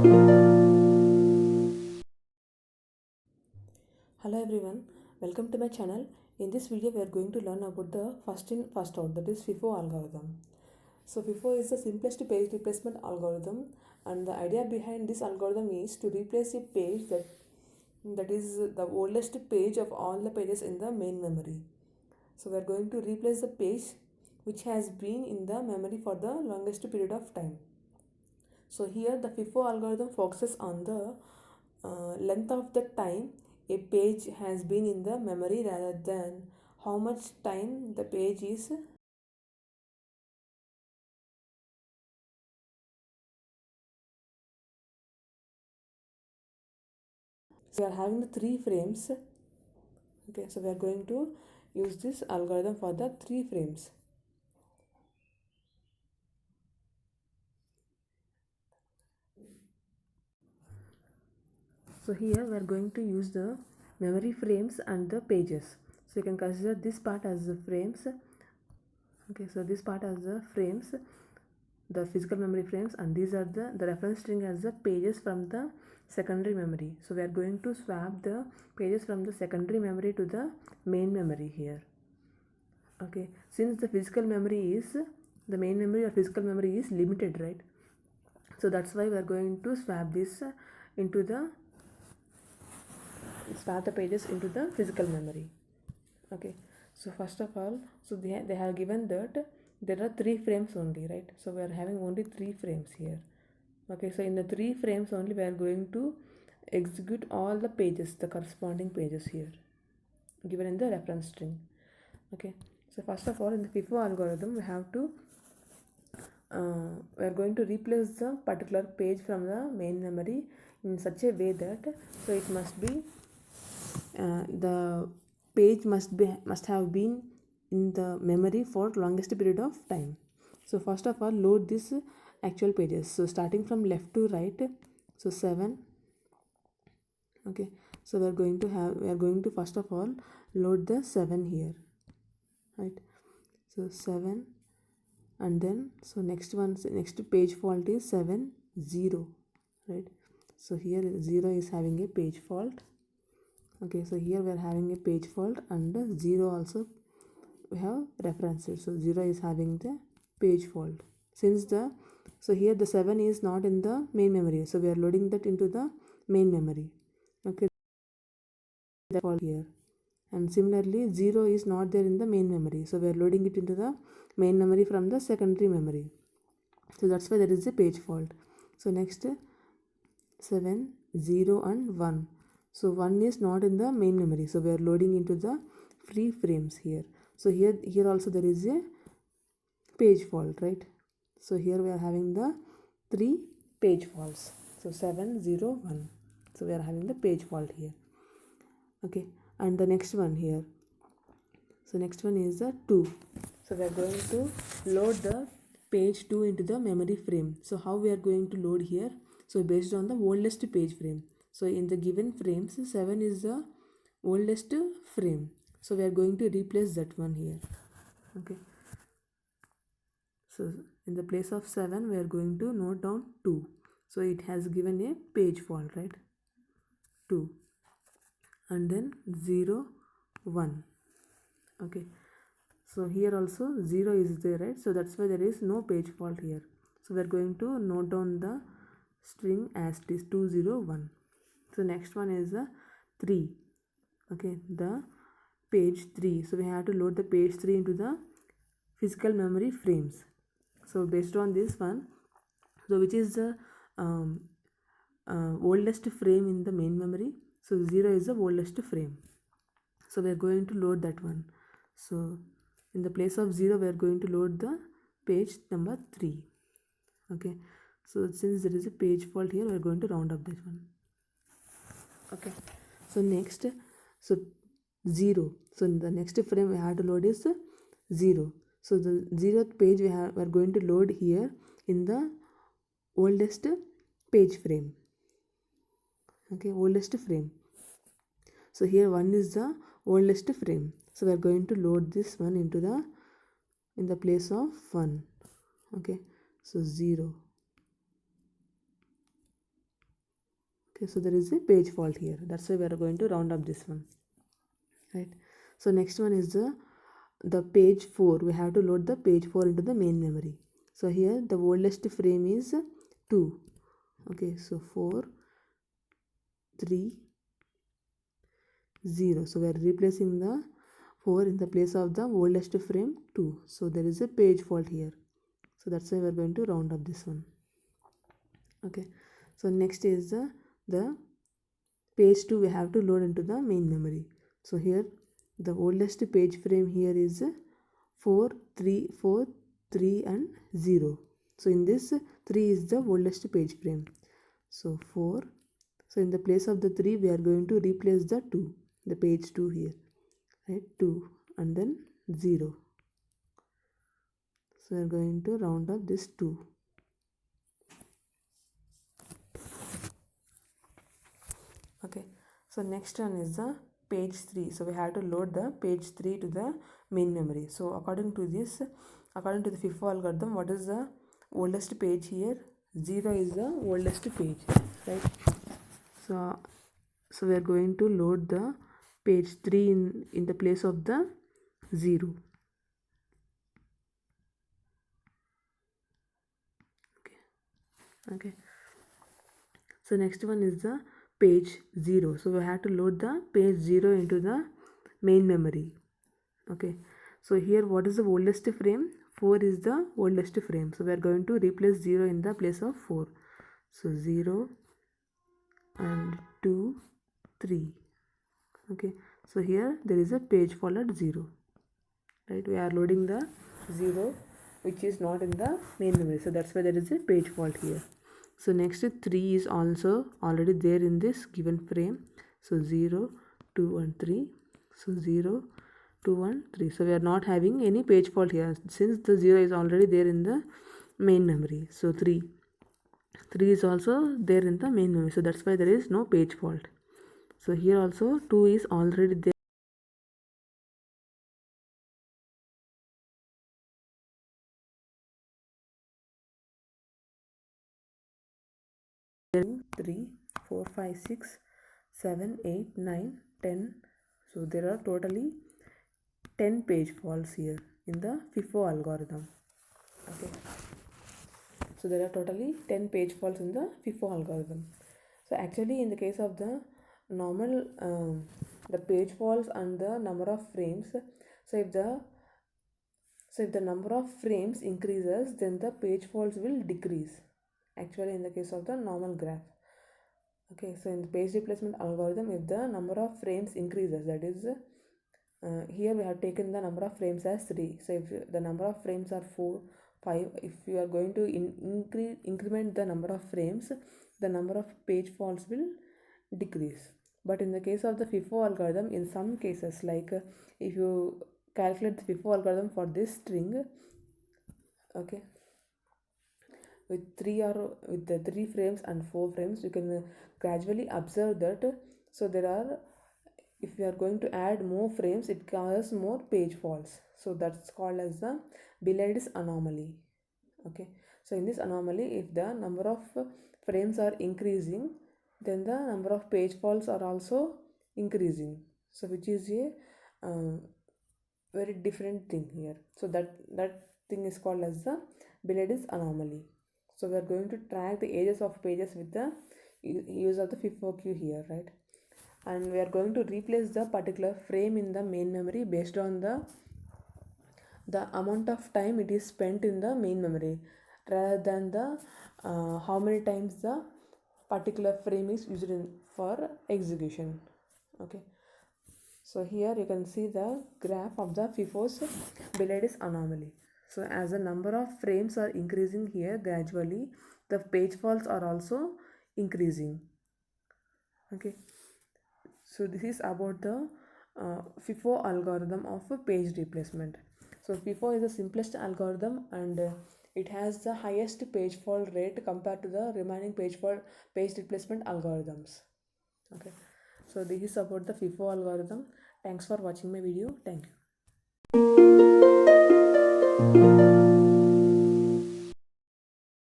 Hello everyone, welcome to my channel. In this video we are going to learn about the first in first out, that is FIFO algorithm. So FIFO is the simplest page replacement algorithm, and the idea behind this algorithm is to replace a page that is the oldest page of all the pages in the main memory. So we are going to replace the page which has been in the memory for the longest period of time. So here the FIFO algorithm focuses on the length of the time a page has been in the memory rather than how much time the page is. So we are having the 3 frames. Okay, so we are going to use this algorithm for the 3 frames. So here we are going to use the memory frames and the pages. So you can consider this part as the frames. Okay, so this part as the frames, the physical memory frames, and these are the reference string as the pages from the secondary memory. So we are going to swap the pages from the secondary memory to the main memory here. Okay, since the physical memory is the main memory or physical memory is limited, right? So that's why we are going to swap this into the swap the pages into the physical memory. Okay, so first of all, so they have given that there are 3 frames only, right? So we are having only 3 frames here. Okay, so in the 3 frames only we are going to execute all the pages, the corresponding pages here given in the reference string. Okay, so first of all, in the FIFO algorithm we have to we are going to replace the particular page from the main memory in such a way that so it must be the page must have been in the memory for longest period of time. So first of all, load this actual pages. So starting from left to right, so 7. Okay, so we are going to first of all load the 7 here, right? So 7, and then so next page fault is 7 0, right? So here 0 is having a page fault. Okay, so here we are having a page fault, and 0 also we have references. So 0 is having the page fault. Since so here the 7 is not in the main memory, so we are loading that into the main memory. Okay, that fault here. And similarly 0 is not there in the main memory, so we are loading it into the main memory from the secondary memory. So that's why there is a page fault. So next 7 0 and 1. So 1 is not in the main memory, so we are loading into the free frames here. So here also there is a page fault, right? So here we are having the 3 page faults. So 7 0 1. So we are having the page fault here. Okay, and the next one here, so next one is the 2. So we are going to load the page 2 into the memory frame. So how we are going to load here? So based on the oldest page frame. So in the given frames, 7 is the oldest frame. So we are going to replace that one here. Okay. So in the place of 7, we are going to note down 2. So it has given a page fault, right? 2. And then 0 1. Okay, so here also 0 is there, right? So that's why there is no page fault here. So we are going to note down the string as it is 201. So next one is the 3. Okay, the page 3. So we have to load the page 3 into the physical memory frames. So based on this one, so which is the oldest frame in the main memory? So 0 is the oldest frame. So we are going to load that one. So in the place of 0 we are going to load the page number 3. Okay, so since there is a page fault here, we are going to round up this one. Okay, so next, so 0. So in the next frame we have to load is 0. So the 0th page we are going to load here in the oldest page frame. Okay, oldest frame. So here 1 is the oldest frame. So we are going to load this one into the in the place of 1. Okay, so 0. Okay, so there is a page fault here. That's why we are going to round up this one, right? So next one is the page 4. We have to load the page 4 into the main memory. So here the oldest frame is 2. Okay, so 4 3 0. So we are replacing the 4 in the place of the oldest frame 2. So there is a page fault here. So that's why we are going to round up this one. Okay, so next is the page 2 we have to load into the main memory. So here the oldest page frame here is 4 3 4 3 and 0. So in this 3 is the oldest page frame. So 4. So in the place of the 3 we are going to replace the 2, the page 2 here, right? 2 and then 0. So we are going to round up this 2. Okay, so next one is the page 3. So we have to load the page 3 to the main memory. So according to the FIFO algorithm, what is the oldest page here? 0 is the oldest page, right? So we are going to load the page 3 in the place of the 0. Okay, so next one is the page 0. So we have to load the page 0 into the main memory. Okay, so here what is the oldest frame? 4 is the oldest frame. So we are going to replace 0 in the place of 4. So 0 and 2 3. Okay, so here there is a page fault at 0, right? We are loading the 0 which is not in the main memory, so that's why there is a page fault here. So next 3 is also already there in this given frame. So 0 2 and 3. So 0 2 and 3. So we are not having any page fault here since the 0 is already there in the main memory. So 3 is also there in the main memory, so that's why there is no page fault. So here also 2 is already there. 3 4 5 6 7 8 9 10. So there are totally 10 page faults here in the FIFO algorithm. Okay, so there are totally 10 page faults in the FIFO algorithm. So actually in the case of the normal the page faults and the number of frames, so if the number of frames increases, then the page faults will decrease, actually in the case of the normal graph. Okay, so in the page replacement algorithm, if the number of frames increases, that is here we have taken the number of frames as 3. So if the number of frames are 4 5, if you are going to increment the number of frames, the number of page faults will decrease. But in the case of the FIFO algorithm, in some cases, like if you calculate the FIFO algorithm for this string, okay, with the 3 frames and 4 frames, you can gradually observe that. So there are, if you are going to add more frames, it causes more page faults. So that's called as the Billard's anomaly. Okay, so in this anomaly, if the number of frames are increasing, then the number of page faults are also increasing. So which is a very different thing here. So that thing is called as the Billard's anomaly. So we are going to track the ages of pages with the use of the FIFO-Q here, right? And we are going to replace the particular frame in the main memory based on the amount of time it is spent in the main memory, rather than the how many times the particular frame is used for execution. Okay, so here you can see the graph of the FIFO's Billard's anomaly. So as the number of frames are increasing here gradually, the page faults are also increasing. Okay, so this is about the FIFO algorithm of a page replacement. So FIFO is the simplest algorithm, and it has the highest page fault rate compared to the remaining page replacement algorithms. Okay, so this is about the FIFO algorithm. Thanks for watching my video. Thank you.